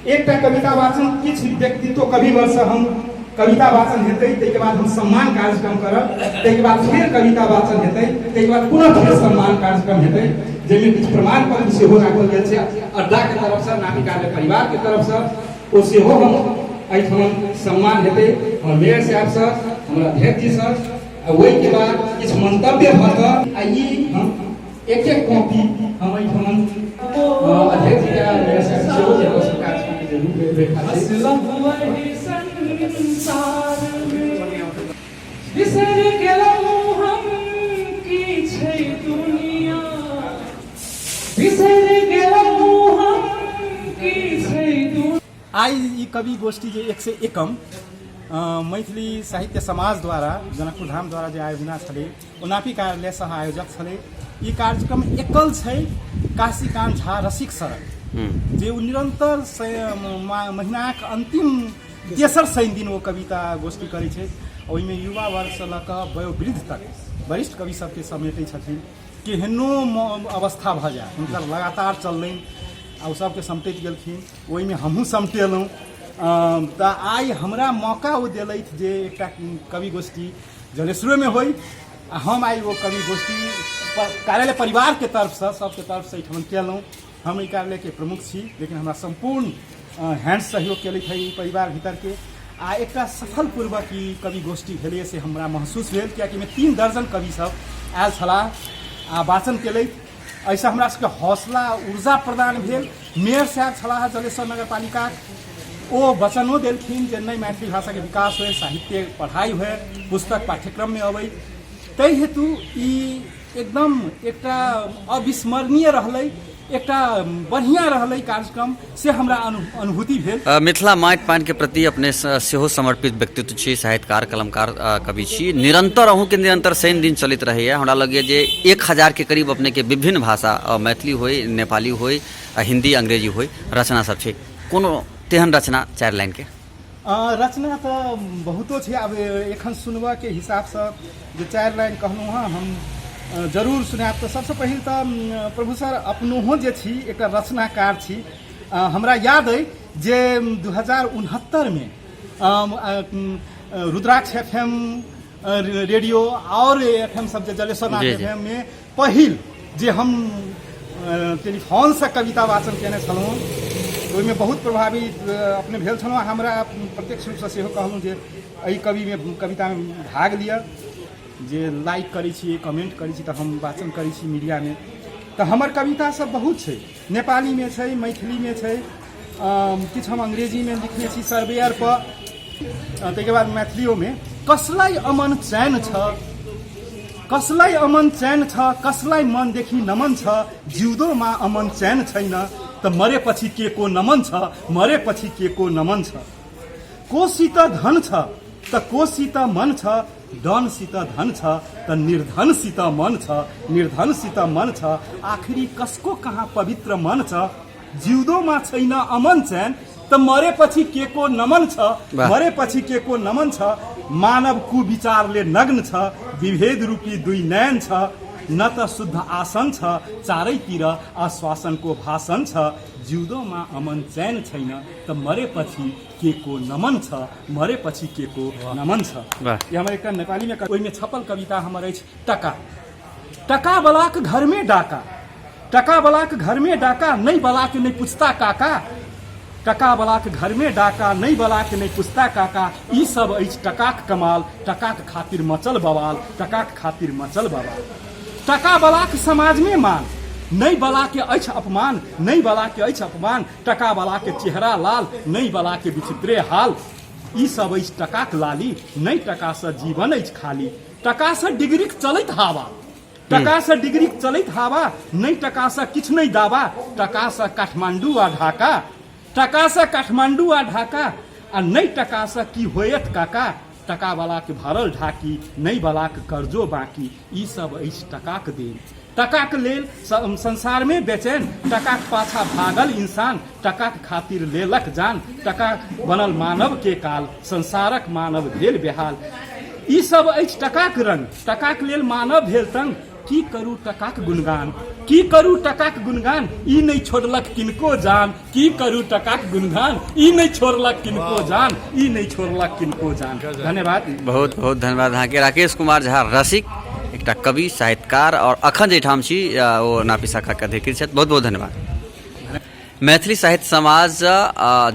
एक कविता वाचन किछ व्यक्तित्व कवि वर्ष हम कविता वाचन हेतै, ताहि के बाद हम सम्मान कार्यक्रम करब, ताहि के बाद फिर कविता वाचन हेतै, ताहि के बाद पुनः फिर सम्मान कार्यक्रम हेतै, जाहिमे किछु प्रमाण पत्र सेहो राखल गेल छै अड्डा के तरफ से, नापी कार्य परिवार के तरफ से ओ सेहो हम एहिठाम सम्मान हेतै। हमर मेयर साहब सर, हमरा अध्यक्ष जी सर, ओहि के बाद किछु मंतव्य भऽ कऽ आ ई हम एक कॉपी हम एहिठाम अध्यक्ष जी के मेयर साहब सेहो जे आवश्यकता छै जरूर देखा बिसर गेलहुँ हम की छै दुनिया, बिसर गेलहुँ हम की छै दुनिया। आई ई कवि गोष्ठी जे 101 मैथिली साहित्य समाज द्वारा जनकपुर धाम द्वारा जे आयोजना छलै, ओनापी कार्यालय सह आयोजक छलै। ई कार्यक्रम एकल छै काशीकांत झा रसिक सर जे निरंतर महीनाक अंतिम तेसर शनि दिन वो कविता गोष्ठी करै छै। ओहिमे युवा वर्ग से लऽ कऽ वयोवृद्ध तक वरिष्ठ कवि सबके समेटै छथिन। केहनो अवस्था भऽ जाए हुनकर लगातार चललनि आ ओ सबके समटैत गेलखिन, ओहिमे हमहूँ समटेलहुँ। तऽ आइ हमरा मौका ओ देलथि जे एकटा कवि गोष्ठी जलेश्वरोमे होइ आ हम आइ वो कवि गोष्ठी कार्यालय परिवार के तरफ से सबके तरफ से एहिठाम केलहुँ। हम ई कार्यालय के प्रमुख छी, लेकिन हमरा संपूर्ण हैंड सहयोग केलथि है ई परिवार भीतर के। आ एकटा सफल पूर्वक ई कवि गोष्ठी भेलै से हमरा महसूस भेल, कियाकि एहिमे 3 दर्जन कवि सब आयल छलाह आ वाचन केलथि। एहिसँ हमरा सबके हौसला ऊर्जा प्रदान भेल। मेयर साहब छलाह जलेश्वर नगर पालिका, ओ वचनो देलखिन जे नहीं मैथिली भाषा के विकास हो, साहित्य पढ़ाई हो, पुस्तक पाठ्यक्रम में अबै। ताहि हेतु ई एकदम एकटा अविस्मरणीय रहलै, एकटा बढ़िया रहलै कार्यक्रम से हमरा अनुभूति भेल। मिथिला माटि पानि के प्रति अपने सेहो समर्पित व्यक्तित्व छी, साहित्यकार कलमकार कवि छी। निरंतर अहूँके निरंतर शनि दिन चलैत रहैया। हमरा लगैए जे 1000 के करीब अपने के विभिन्न भाषा मैथिली होय, नेपाली होय, हिंदी अंग्रेजी होय रचना सब छै। कोनो तेहन रचना 4 लाइन के रचना तो बहुतो छै। अब एखन सुनबा के हिसाब से जो 4 लाइन कहलहुँ हँ हम जरूर सुनाब। तो सबसे पहिल तो प्रभु सर अपनोहो जे छी एक रचनाकार छी। हमरा याद है जे 2069 में रुद्राक्ष FM रेडियो और FM सब जे जलेश्वर FM में पहिल जे हम टेलीफोन से कविता वाचन केने छलहुँ, ओहिमे बहुत प्रभावित अपने भेल छलहुँ। हमरा प्रत्यक्ष रूप से सेहो कहलहुँ जे एहि कविता में भाग लिअ, जे लाइक करै छी, कमेंट करै छी, तऽ हम वाचन करै छी मीडिया में। तऽ हमर कविता सब बहुत छै, नेपाली में छै, मैथिली में छै, किछु हम अंग्रेजी में लिखने छी सर्वेयर पर, ताहिके बाद मैथिलियो में। कसलाई अमन चैन छ, कसलाई अमन चैन छ, कसलाई मन देखि नमन छ, जिउँदोमा अमन चैन छैन त मरेपछि के को नमन छ, मरेपछि के को नमन छ। कोसित धन छ त कोसित मन छ, धनसित धन छ त निर्धनसित मन छ, निर्धनसित मन छ। आखिरी कसको कहाँ पवित्र मन छ, जिउँदोमा छैन अमन चैन त मरेपछि के को नमन छ, मरेपछि के को नमन छ। मानव कुविचारले नग्न छ, विभेद रूपी 2 नयन छ, न त शुद्ध आसन छ, चारैतिर आश्वासनको भाषण छ। जिउँदोमा अमन चैन छैन त मरेपछि के को नमन छ, मरेपछि के को नमन छ। ये हमर एकटा नेपाली में ओहिमे छपल कविता हमर अछि टका। टका बलाक घर में डाका, टका बलाक घर में डाका, नहीं बलाक नहीं पुछता काका। टका बलाक घर में डाका, नहीं बलाक नहीं पुछता काका। ई सब अछि टकाक कमाल, टकाक खातिर मचल बवाल, टकाक खातिर मचल बवाल। टका बलाक समाज में मान, नहीं बला के अछि अपमान, नहीं बला के अछि अपमान। टका बला के चेहरा लाल, नहीं बला के विचित्रे हाल। ई सब अछि टकाक लाली, नहीं टका से जीवन अछि खाली। टका से डिग्रीक चलैत हवा, टका से डिग्रीक चलैत हवा, नहीं टका से किछु नहीं दावा। टका से काठमांडू आ ढाका, टका से काठमांडू आ ढाका, आ नहीं टका से की होयत काका। टका वाला के भरल ढाकी, नहीं वाला के कर्जो बाकी। ई सब अछि टकाक देन, टकाक लेल संसार में बेचैन। टकाक पाछा भागल इंसान, टकाक खातिर लेलक जान। टका बनल मानव के काल, संसारक मानव भेल बेहाल। ई सब अछि टकाक रंग, टकाक लेल मानव भेल तंग। की करू टकाक गुणगान, की करू टकाक गुणगान, ई नहीं छोड़लक किनको जान, की करू टकाक गुणगान, ई नहीं छोड़लक किनको जान, ई नहीं छोड़लक किनको जान। धन्यवाद। बहुत बहुत धन्यवाद अहाँ के राकेश कुमार झा रसिक, एकटा कवि साहित्यकार और अखन जैठाम छी ओ नापी शाखा के अधिकृत छथि। बहुत बहुत धन्यवाद। मैथिली साहित्य समाज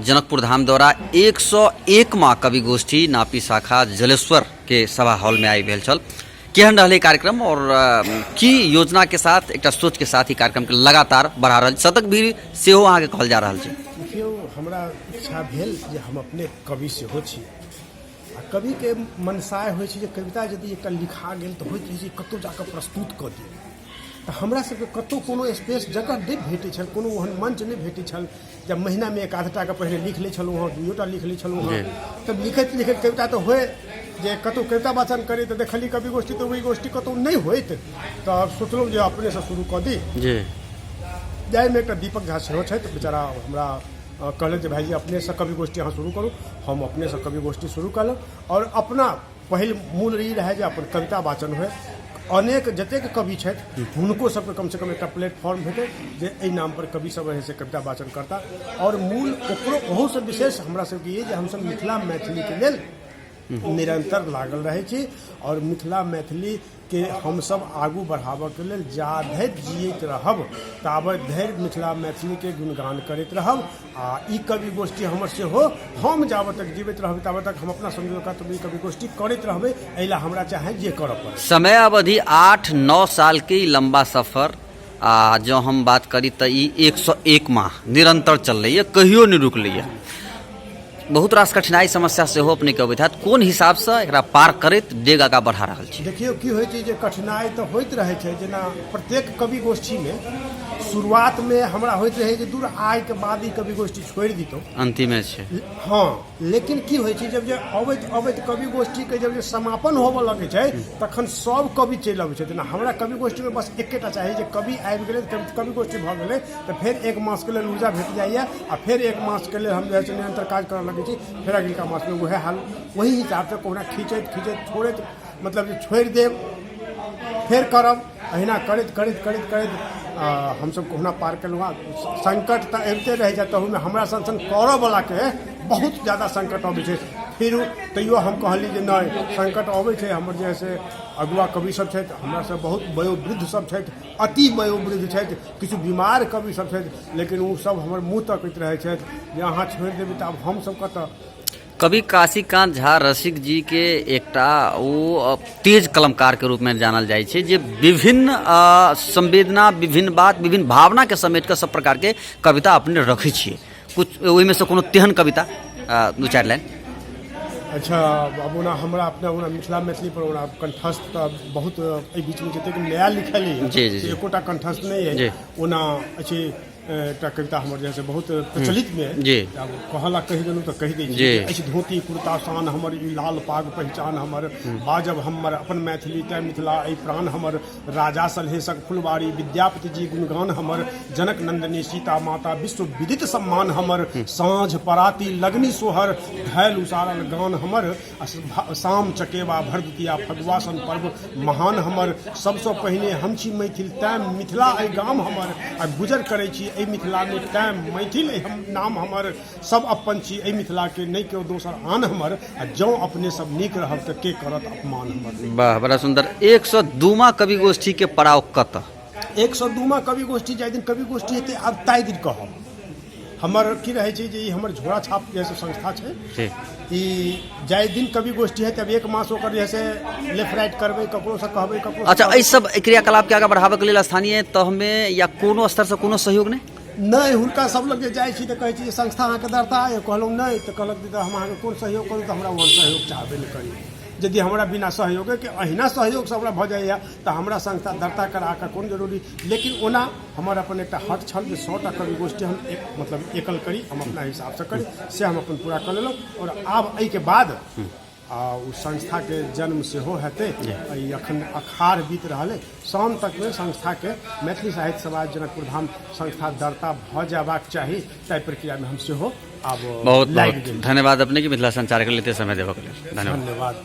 जनकपुर धाम द्वारा 101वां कवि गोष्ठी नापी शाखा जलेश्वर के सभा हॉल में आई भेल छल। केहन रहलै कार्यक्रम और की योजना के साथ एकटा सोच के साथ ही कार्यक्रम के लगातार बढ़ा रहल, शतक भी सेहो अहाँ के कहल जा रहल छै। देखियौ, हमरा इच्छा भेल जे हम अपने कवि सेहो छी आ कवि के मनसाय होइ छै जे कविता यदि एकटा लिखा गेल तऽ होइत रहै छै कतौ जाकऽ प्रस्तुत कऽ दी। तऽ हमरा सबके कतौ कोनो स्पेस जगह नहि भेटै छल, कोनो ओहन मंच नहि भेटै छल। जब महीनामे एक आध टाके पहिने लिख लै छलहुँ हँ, दुइयोटा लिख लै छलहुँ हँ, तब लिखैत लिखैत कविता तऽ होय जे कतौ कविता वाचन करी तऽ देखली कवि गोष्ठी तऽ ओहि गोष्ठी कतौ नहि होइत, तऽ सोचलहुँ जे अपनेसँ शुरू कऽ दी। जाहिमे एकटा दीपक झा सेहो छथि, बेचारा हमरा कहलथि जे भाईजी अपनेसँ कवि गोष्ठी अहाँ शुरू करू। हम अपनेसँ कवि गोष्ठी शुरू कयलहुँ और अपना पहिल मूल ई रहै जे अपन कविता वाचन होय। अनेक जतेक कवि छथि हुनको सबके कमसँ कम एकटा प्लेटफॉर्म भेटै जे एहि नाम पर कवि सब रहै से कविता वाचन करता। और मूल ओकरो ओहोसँ विशेष हमरा सबके ये जे हमसब मिथिला मैथिलीके लेल निरंतर लागल रहै छी और मिथिला मैथिली के हमसब आगू बढ़ाबऽके लेल जा धरि जियैत रहब ताबत धरि मिथिला मैथिली के गुणगान करैत रहब। आ ई कवि गोष्ठी हमर सेहो हम जाबत तक जीवित रहब ताबत तक हम अपना समझौता तो ई कवि गोष्ठी करैत रहबै। एहि ला हमरा चाहे जे करऽ पड़े। समय अवधि 8-9 साल के लंबा सफर जो हम बात करी तो 101 माह निरंतर चल रही है, कहियो नहीं रुकलै है। बहुत रास कठिनाई समस्या से हो अपने के अबैत हैत, कोन हिसाब से एकरा पार करैत डेग आगाँ बढ़ा रहल छी? देखियौ की होइ छै जे कठिनाई तऽ होइत रहै छै, जेना प्रत्येक कवि गोष्ठी में शुरुआत में हमरा होइत रहै जे दूर आय के बाद ई कवि गोष्ठी छोड़ि दितौ, अंतिमे छै। हाँ, लेकिन की होइ छै जब जे अबैत अबैत कवि गोष्ठी के जब जे समापन होबऽ लगे छै तखन सब कवि चलि अबै छथिन। हमरा कवि गोष्ठी में बस एकेटा चाही जे कवि आबि गेलै, कवि गोष्ठी भऽ गेलै तऽ फेर एक मास के लेल ऊर्जा भेट जाइए आ फेर एक मास के लेल हम जे छै निरंतर काज करऽ लगे छी। फेर अगिलका मास में वएह हाल, वही हिसाब से कोना खींचैत खींचैत छोड़ैत मतलब जे छोड़ि देब फेर करब, अहिना करैत करैत करैत करैत हमसब कोहुना पार केलहुँ। संकट तऽ अबिते रहै छै, तहूमे हमरा सन करऽ वला के बहुत ज़्यादा संकट अबै छै। फिर तैयो हम कहली जे नहि, संकट अबै छै। हमर जे है से अगुआ कवि सब छथि, हमरा सब बहुत वयोवृद्ध सब छथि, अति वयोवृद्ध छथि, किछु बीमार कवि सब छथि, लेकिन ओ सब हमर मुँह तकैत रहै छथि जे अहाँ छोड़ि देबै तऽ आब हम सब कतऽ। कवि काशीकांत झा रसिक जी के एकटा वो तेज कलमकार के रूप में जानल जाइ छै, जे विभिन्न संवेदना, विभिन्न बात, विभिन्न भावना के समेट के सब प्रकार के कविता अपने रखै छियै। कुछ ओहिमे से कोनो तेहन कविता 2-4 लाइन? अच्छा, अब ओना हमरा अपना ओना मिथिला मैथिली पर ओना कंठस्थ तऽ बहुत एहि बीच में जतेक नया लिखल है एकोटा कंठस्थ नहीं है। ओना अच्छे एकटा कविता हमर जे है से बहुत प्रचलित में अब कहला कहि देलहुँ तऽ कहि दै छी। अछि धोती कुर्ता शान हमर, ई लाल पाग पहचान हमर, बाजब हमर अपन मैथिली तै मिथिला एहि प्राण हमर, राजा सलहेशक फुलवारी विद्यापति जी गुणगान हमर, जनक नंदनी सीता माता विश्व विदित सम्मान हमर, साँझ पराती लगनी सोहर धैल उसारल गान हमर, शाम चकेवा भरदुतिया फगुआसन पर्व महान हमर, सबसँ पहिने हम छी मैथिल तैं मिथिला एहि गाम हमर, आ गुजर करै छी एहि मिथिला में तैं मैथिल हम नाम हमर, सब अपन छी एहि मिथिला के नहीं केओ दोसर आन हमर, आ जँ अपने सब नीक रहब तऽ के करत अपमान हमर। वाह, बड़ा सुंदर। 102वां कवि गोष्ठी के पड़ाव कत? 102वां कवि गोष्ठी जाहि दिन कवि गोष्ठी हेतै आब ताहि दिन कहब। हमर की रहै छै जे ई हमर झोरा छाप जैसे संस्था छै, ई जाहि दिन कवि गोष्ठी है तब एक मास ओकर जे है लेफ्ट राइट करबै, ककरो से कहबै, ककरो। अच्छा, एहि सब क्रियाकलाप के आगे बढ़ाबे के लेल स्थानीय तह में या कोनो स्तर से कोनो सहयोग नहीं हुनका सब लग जे जाइ छी तऽ कहै छी संस्था अहाँके दरता है, कहलहुँ नहीं तऽ कहलक दीदा हम अहाँके कोन सहयोग करू, तऽ हमरा ओहन सहयोग चाहबे नहीं करी। यदि हमरा बिना सहयोग के अहिना सहयोग से हमरा भऽ जाइए तऽ हमरा संस्था दरता करा कऽ कोन जरूरी। लेकिन ओना हमर अपन एकटा हट छल जे 100टा कवि गोष्ठी हम मतलब एकल करी, हम अपना हिसाब से करी, से हम अपन पूरा कर लेलहुँ। और आब एहि के बाद उ संस्था के जन्म सेहो हेतै। अखन अखाड़ बीत रहल है, शाम तक में संस्था के मैथिली साहित्य समाज जनकपुर धाम संस्था दरता भऽ जयबाक चाही, ताहि प्रक्रिया में हम सेहो आब बहुत बहुत धन्यवाद अपने की मिथिला संचार के लिए समय देबऽ के लेल। धन्यवाद।